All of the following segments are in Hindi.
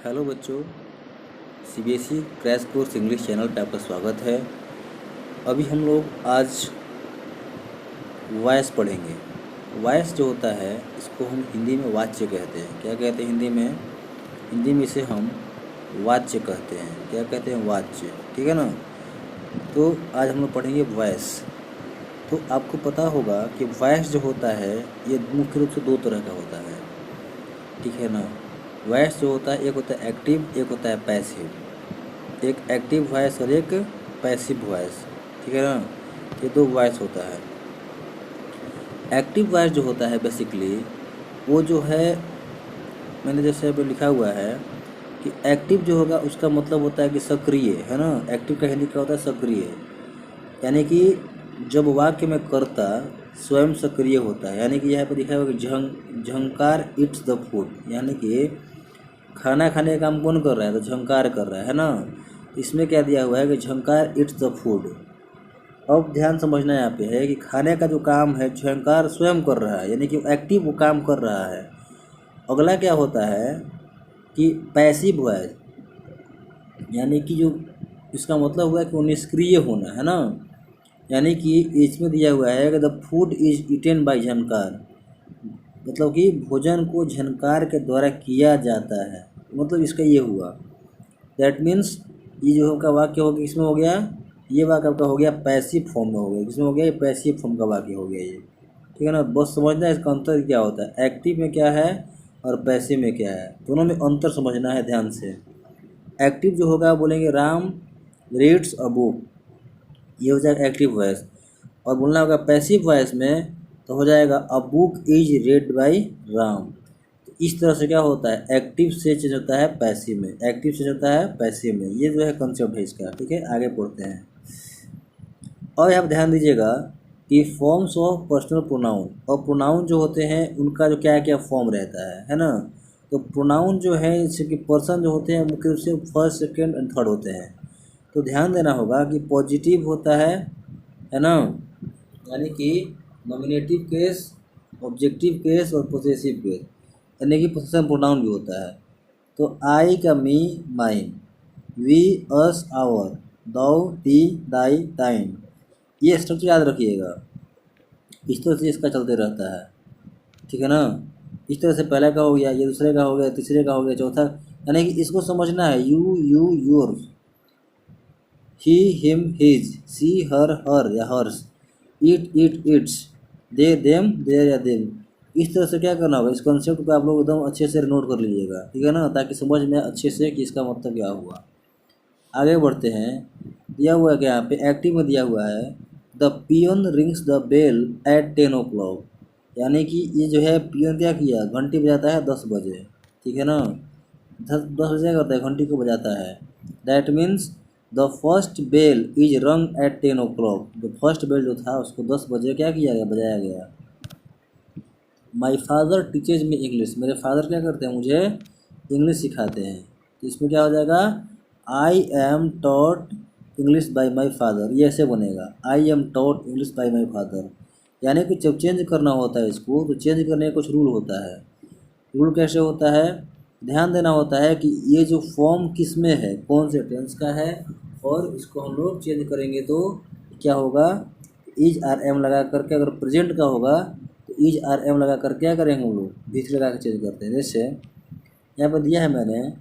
हेलो बच्चों, CBSE crash course English channel पे आपका स्वागत है। अभी हम लोग आज वॉइस पढ़ेंगे। वॉइस जो होता है इसको हम हिंदी में वाच्य कहते हैं। क्या कहते हैं हिंदी में? हिंदी में इसे हम वाच्य कहते हैं। क्या कहते हैं? वाच्य। ठीक है ना। तो आज हम लोग पढ़ेंगे वॉइस। तो आपको पता होगा कि वॉइस जो होता है ये मुख्य रूप से दो तरह का होता है। ठीक है ना। वॉइस जो होता है एक होता है एक्टिव, एक होता है पैसिव। एक एक्टिव वॉइस और एक पैसिव वॉइस। ठीक है ना। ये दो वॉइस होता है। एक्टिव वॉइस जो होता है बेसिकली वो जो है, मैंने जैसे अभी लिखा हुआ है कि एक्टिव जो होगा उसका मतलब होता है कि सक्रिय, है ना। एक्टिव का हिंदी क्या होता है? सक्रिय। यानी कि जब वाक्य में कर्ता स्वयं सक्रिय होता है, यानी कि यहाँ पर लिखा हुआ कि झंकार इट्स द फूड, यानी कि खाना खाने का काम कौन कर रहा है? तो झंकार कर रहा है ना। इसमें क्या दिया हुआ है कि झंकार इट्स द फूड। अब ध्यान समझना यहाँ पे है कि खाने का जो काम है झंकार स्वयं कर रहा है, यानी कि एक्टिव वो काम कर रहा है। अगला क्या होता है कि पैसिव वॉइस, यानी कि जो इसका मतलब हुआ कि वो निष्क्रिय होना, है ना। यानी कि इसमें दिया हुआ है कि the food is eaten by Jhankar, मतलब कि भोजन को झनकार के द्वारा किया जाता है। मतलब इसका ये हुआ, दैट मीन्स ये जो का वाक्य हो गया, किसमें हो गया? ये वाक्य आपका हो गया पैसिव फॉर्म में हो गया। किसमें हो गया? ये पैसिव फॉर्म का वाक्य हो गया ये। ठीक है ना। बस समझना है इसका अंतर क्या होता है, एक्टिव में क्या है और पैसिव में क्या है, दोनों में अंतर समझना है ध्यान से। एक्टिव जो होगा बोलेंगे राम रीड्स अ बुक, ये हो जाएगा एक्टिव वॉइस। और बोलना होगा पैसिव वॉइस में तो हो जाएगा a book is read by Ram. तो इस तरह से क्या होता है, एक्टिव से चेंज होता है पैसिव में, एक्टिव से होता है पैसिव में। ये जो है कंसेप्ट है इसका। ठीक है, आगे पढ़ते हैं। और यहाँ पर ध्यान दीजिएगा कि फॉर्म्स ऑफ पर्सनल प्रोनाउन, और प्रोनाउन जो होते हैं उनका जो क्या क्या फॉर्म रहता है ना। तो प्रोनाउन जो है जैसे कि पर्सन जो होते हैं मुख्य रूप से फर्स्ट, सेकेंड एंड थर्ड होते हैं। तो ध्यान देना होगा कि पॉजिटिव होता है ना, यानी कि नॉमिनेटिव केस, ऑब्जेक्टिव केस और पोसेसिव केस, यानी कि पोसेशन प्रोनाउन भी होता है। तो आई का me mine, we us our, thou thee दाई दाइन, ये स्ट्रक्चर याद रखिएगा। इस तरह से इसका चलते रहता है। ठीक है ना। इस तरह से पहले का हो गया, ये दूसरे का हो गया, तीसरे का हो गया, चौथा, यानी कि इसको समझना है। You yours, he him his, she her her या hers, it its, they them their या देम। इस तरह से क्या करना होगा, इस कॉन्सेप्ट को आप लोग एकदम अच्छे से नोट कर लीजिएगा। ठीक है ना, ताकि समझ में अच्छे से कि इसका मतलब क्या हुआ। आगे बढ़ते हैं। दिया हुआ है कि यहाँ पे एक्टिव में दिया हुआ है the peon rings the bell at 10 o'clock, यानी कि ये जो है पियन क्या किया, घंटी बजाता है 10 बजे। ठीक है ना, 10 बजे करता है, घंटी को बजाता है। That means the first bell is rung at 10 o'clock, जो फर्स्ट बेल जो था उसको 10 बजे क्या किया गया, बजाया गया। My father teaches me English, मेरे फादर क्या करते हैं, मुझे इंग्लिश सिखाते हैं। तो इसमें क्या हो जाएगा, I am taught English by my father, ये ऐसे बनेगा, I am taught English by my father. यानी कि जब चेंज करना होता है इसको, तो चेंज करने का कुछ रूल होता है। रूल कैसे होता है, ध्यान देना होता है कि ये जो फॉर्म किस में है, कौन से टेंस का है, और इसको हम लोग चेंज करेंगे तो क्या होगा, इज आर एम लगा करके, अगर प्रेजेंट का होगा तो इज आर एम लगा कर क्या करेंगे हम लोग, बीच लगा कर चेंज करते हैं। जैसे यहाँ पर दिया है मैंने,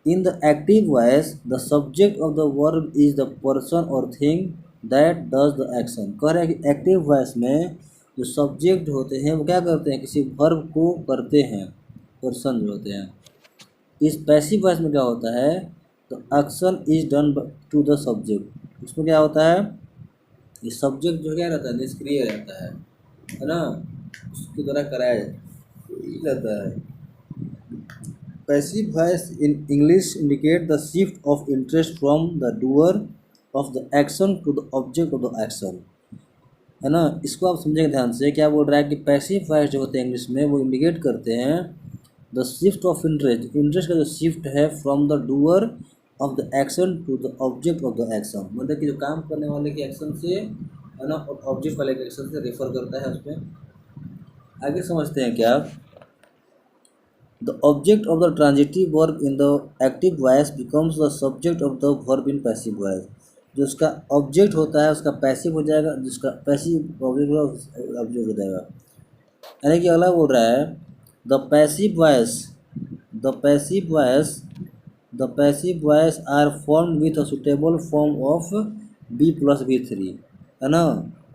in the active voice the subject of the verb is the person और thing that does the action. कह रहे हैं कि एक्टिव वॉइस में जो सब्जेक्ट होते हैं वो क्या करते हैं, किसी वर्ब को करते हैं, पर्सन जो होते हैं। इस पैसिव वॉइस में क्या होता है, तो action is done to the subject, उसमें क्या होता है, ये सब्जेक्ट जो क्या रहता है, निष्क्रिय रहता है ना, उसके द्वारा कराया जाता है। Passive voice in English indicate the shift of interest from the doer of the action to the object of the action, है ना। इसको आप समझेंगे ध्यान से, क्या बोल रहा है कि पैसिव वॉइस जो होते हैं इंग्लिश में, वो इंडिकेट करते हैं the shift of interest, interest का जो शिफ्ट है from the doer of the action to the object of the action, मतलब कि जो काम करने वाले के एक्शन से, है ना, और ऑब्जेक्ट वाले के एक्शन से रेफर करता है उसमें। आगे समझते हैं क्या, the object of the transitive verb in the active voice becomes the subject of the verb in passive voice. जो उसका ऑब्जेक्ट होता है उसका पैसिव हो जाएगा, जिसका पैसिव ऑब्जेक्ट होगा ऑब्जेक्ट हो जाएगा। यानी कि अगला बोल रहा है the passive voice the passive voice the passive voice are form with a suitable form of be plus B three, है ना।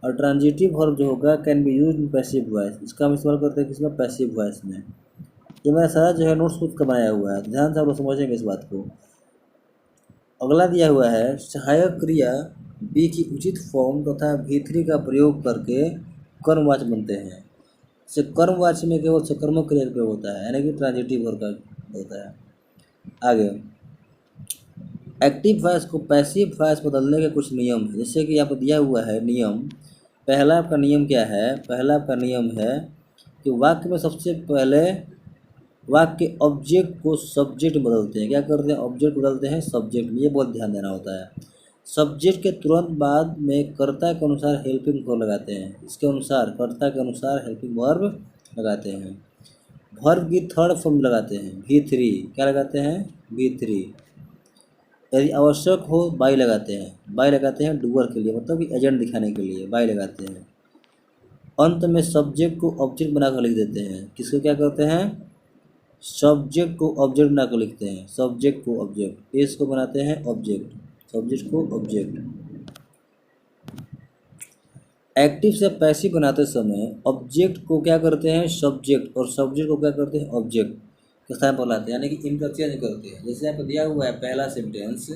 और ट्रांजिटिव वर्ब जो होगा can be use in passive voice, इसका हम इस्तेमाल करते हैं किसमें, पैसिव वॉइस में। ये मेरा सारा जो है नोट्स खुद का बनाया हुआ है, ध्यान से आप लोग समझेंगे इस बात को। अगला दिया हुआ है सहायक क्रिया बी की उचित फॉर्म तथा भी3 का प्रयोग करके कर्मवाच्य बनते हैं। से कर्मवाच्य में केवल सकर्मक क्रिया का प्रयोग होता है, यानी कि ट्रांजिटिव वर्ब का होता है। आगे एक्टिव वॉइस को पैसिव वॉइस बदलने के कुछ नियम है, जैसे कि यहाँ पर दिया हुआ है नियम। पहला आपका नियम क्या है, पहला आपका नियम है कि वाक्य में सबसे पहले वाक्य ऑब्जेक्ट को सब्जेक्ट बदलते हैं। क्या करते हैं, ऑब्जेक्ट बदलते हैं सब्जेक्ट में, ये बहुत ध्यान देना होता है। सब्जेक्ट के तुरंत बाद में कर्ता के अनुसार हेल्पिंग वर्ब लगाते हैं, इसके अनुसार कर्ता के अनुसार हेल्पिंग वर्ब लगाते हैं। वर्ब की थर्ड फॉर्म लगाते हैं भी3, क्या लगाते हैं, भी3। यदि आवश्यक हो बाई लगाते हैं, बाई लगाते हैं डूअर के लिए, मतलब कि एजेंट दिखाने के लिए बाई लगाते हैं। अंत में सब्जेक्ट को ऑब्जेक्ट बनाकर लिख देते हैं, किसको क्या करते हैं, सब्जेक्ट को ऑब्जेक्ट बनाकर लिखते हैं, सब्जेक्ट को ऑब्जेक्ट, इसको बनाते हैं ऑब्जेक्ट, सब्जेक्ट को ऑब्जेक्ट। एक्टिव से पैसिव बनाते समय ऑब्जेक्ट को क्या करते हैं, सब्जेक्ट, और सब्जेक्ट को क्या करते हैं, ऑब्जेक्ट के स्थान पर लाते हैं, यानी कि इनका चेंज करते हैं। जैसे यहाँ पर दिया हुआ है पहला सेंटेंस,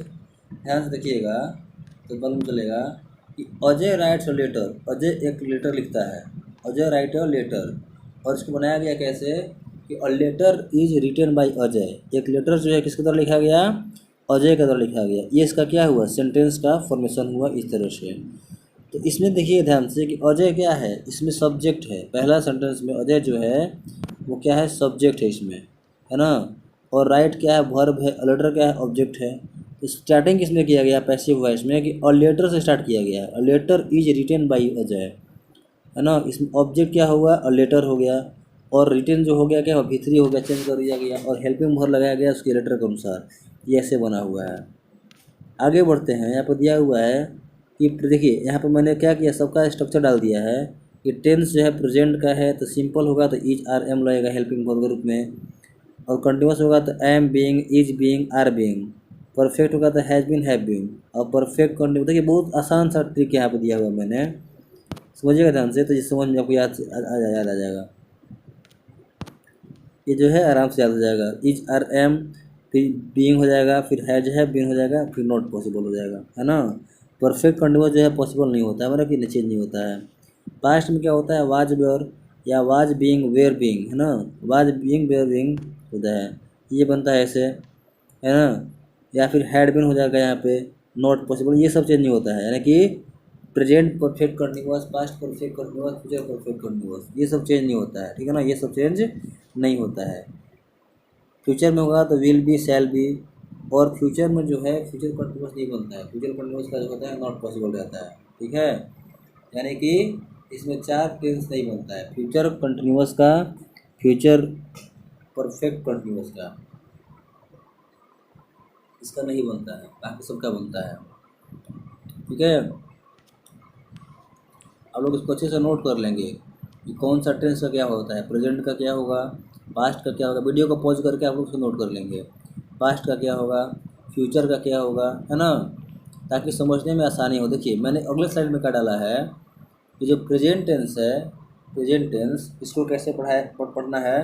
ध्यान से देखिएगा तो मालूम चलेगा कि Ajay writes a letter, Ajay एक लेटर लिखता है, अजय राइट अ लेटर। और इसको बनाया गया कैसे कि a letter is written by Ajay, एक लेटर जो है किसके द्वारा लिखा गया, अजय के द्वारा लिखा गया। ये इसका क्या हुआ, सेंटेंस का फॉर्मेशन हुआ इस तरह से। तो इसमें देखिए ध्यान से कि अजय क्या है, इसमें सब्जेक्ट है, पहला सेंटेंस में अजय जो है वो क्या है, सब्जेक्ट है इसमें, है ना। और राइट क्या है, वर्ब है, लेटर क्या है, ऑब्जेक्ट है। तो स्टार्टिंग किसमें किया गया, पैसिव वॉइस में, कि अ लेटर से स्टार्ट किया गया है, a letter is written by Ajay, है ना। इसमें ऑब्जेक्ट क्या हुआ, अ लेटर हो गया, और रिटन जो हो गया क्या, भी3 हो गया, चेंज कर दिया गया, और हेल्पिंग वर्ब लगाया गया उसके लेटर के अनुसार। ये ऐसे बना हुआ है। आगे बढ़ते हैं, यहाँ पर दिया हुआ है कि देखिए यहाँ पर मैंने क्या किया, सबका स्ट्रक्चर डाल दिया है कि टेंस जो है प्रेजेंट का है तो सिंपल होगा तो इज आर एम लगेगा हेल्पिंग वर्ब के रूप में, और कंटिन्यूस होगा तो am being, is being, are being. Perfect होगा तो हैज बीन, हैव बीन। और परफेक्ट कंटिन्यू, देखिए बहुत आसान सा ट्रिक यहाँ पर दिया हुआ मैंने, समझिएगा ध्यान से, तो ये समझ में आपको याद आ जाएगा, ये जो है आराम से याद हो जाएगा। इज आर एम, फिर बीइंग हो जाएगा, फिर हैज है बीइंग हो जाएगा, फिर नॉट पॉसिबल हो जाएगा, है ना। परफेक्ट कंटिन्यूअस जो है पॉसिबल नहीं होता है, मतलब कि चेंज नहीं होता है। पास्ट में क्या होता है, वाज वेयर या वाज बीइंग वेयर बीइंग, है ना, वाज बीइंग वेयर बीइंग होता है, ये बनता है ऐसे, है ना। या फिर हैड बीन हो जाएगा यहाँ पे, नॉट पॉसिबल, ये सब चेंज नहीं होता है, यानी कि present perfect continuous, past perfect continuous, future perfect continuous, ये सब चेंज नहीं होता है, ठीक है ना, ये सब चेंज नहीं होता है। फ्यूचर में होगा तो विल बी, शैल बी, और फ्यूचर में जो है फ्यूचर कंटिन्यूअस नहीं बनता है, फ्यूचर कंटिन्यूअस का जो होता है नॉट पॉसिबल रहता है, ठीक है। यानी कि इसमें 4 टेंस नहीं बनता है, फ्यूचर कंटिन्यूअस का, फ्यूचर परफेक्ट कंटिन्यूअस का, इसका नहीं बनता है, बाकी सबका बनता है, ठीक है। आप लोग इसको अच्छे से नोट कर लेंगे कि कौन सा टेंस का क्या होता है, प्रेजेंट का क्या होगा, पास्ट का क्या होगा। वीडियो को पॉज करके आप लोग उसको नोट कर लेंगे, पास्ट का क्या होगा, फ्यूचर का क्या होगा, है ना, ताकि समझने में आसानी हो। देखिए मैंने अगले स्लाइड में क्या डाला है कि जो प्रेजेंट टेंस है, प्रेजेंट टेंस इसको कैसे पढ़ना है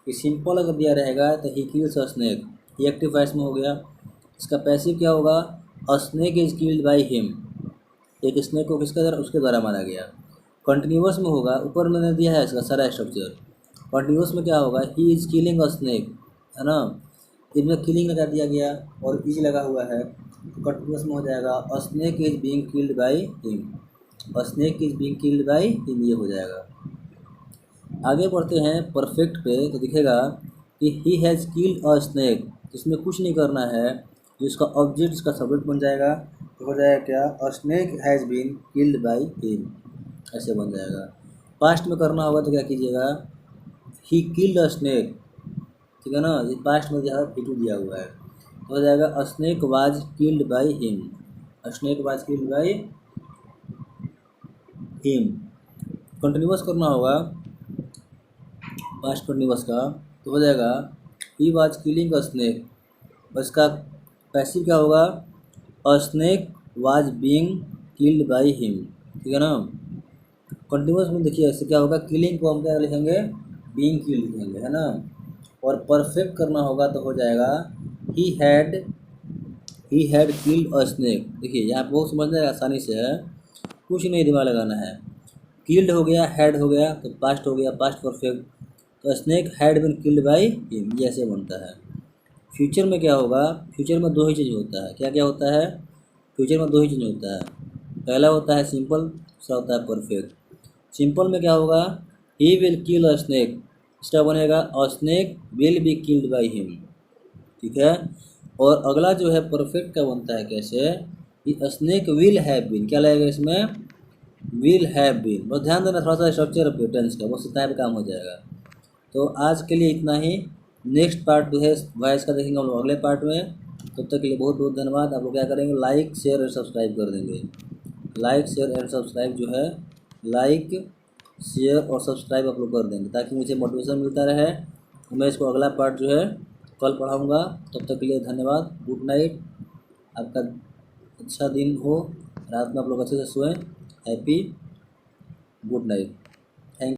कि सिंपल अगर दिया रहेगा तो ही किल्स अ स्नेक, ये एक्टिव वॉइस में हो गया। इसका पैसिव क्या होगा, अ snake is killed by him, एक स्नेक को किसके द्वारा, उसके द्वारा मारा गया। कंटिन्यूअस में होगा, ऊपर मैंने दिया है इसका सारा स्ट्रक्चर। कंटिन्यूअस में क्या होगा, he is killing a snake, है ना, इनमें किलिंग लगा दिया गया और इज लगा हुआ है, तो कंटिन्यूअस में हो जाएगा अ snake is being killed by him, a snake is being killed by him, ये हो जाएगा। आगे बढ़ते हैं परफेक्ट पे, तो दिखेगा कि he has killed a snake, इसमें कुछ नहीं करना है, जिसका ऑब्जेक्ट इसका सब्जेक्ट बन जाएगा, तो हो जाएगा क्या, a snake has been killed by him, ऐसे बन जाएगा। पास्ट में करना होगा तो क्या कीजिएगा, ही किल्ड अ स्नेक, ठीक है ना। ये पास्ट में दिया V2 दिया हुआ है, तो हो जाएगा अ snake was killed by him, a snake was killed by him. Continuous करना होगा पास्ट कंटिन्यूअस का, तो हो जाएगा he was killing a snake, और इसका पैसिव क्या होगा, अ snake was being killed by him. ठीक है ना। कंटिन्यूअस में देखिए ऐसे क्या होगा, किलिंग को हम क्या लिखेंगे, बीइंग किल्ड लिखेंगे, है ना। और परफेक्ट करना होगा तो हो जाएगा he had killed a snake. देखिए यहाँ पे बहुत समझना है, आसानी से है, कुछ नहीं दिमाग लगाना है। किल्ड हो गया, हैड हो गया, तो पास्ट हो गया, पास्ट परफेक्ट। तो snake had been killed by him, ये ऐसे बनता है। फ्यूचर में क्या होगा, फ्यूचर में दो ही चीज़ होता है, क्या क्या होता है, फ्यूचर में दो ही चीज़ होता है। पहला होता है सिंपल, दूसरा होता है परफेक्ट। सिंपल में क्या होगा, he will kill a snake, इसका बनेगा अ snake will be killed by him. ठीक है। और अगला जो है परफेक्ट का बनता है कैसे, कि स्नेक विल हैव बीन, क्या लगेगा इसमें, विल हैव बीन। बस ध्यान देना थोड़ा सा स्ट्रक्चर पेटेंस का, बस इतना भी काम हो जाएगा। तो आज के लिए इतना ही। नेक्स्ट पार्ट जो है वॉइस का देखेंगे हम लोग अगले पार्ट में। तब तक के लिए बहुत बहुत धन्यवाद। आप लोग क्या करेंगे, लाइक शेयर और सब्सक्राइब कर देंगे। लाइक शेयर एंड सब्सक्राइब जो है, लाइक शेयर और सब्सक्राइब आप लोग कर देंगे, ताकि मुझे मोटिवेशन मिलता रहे। मैं इसको अगला पार्ट जो है कल पढ़ाऊँगा। तब तक के लिए धन्यवाद। Good night. आपका अच्छा दिन हो, रात में आप लोग अच्छे से सोएं। Happy good night.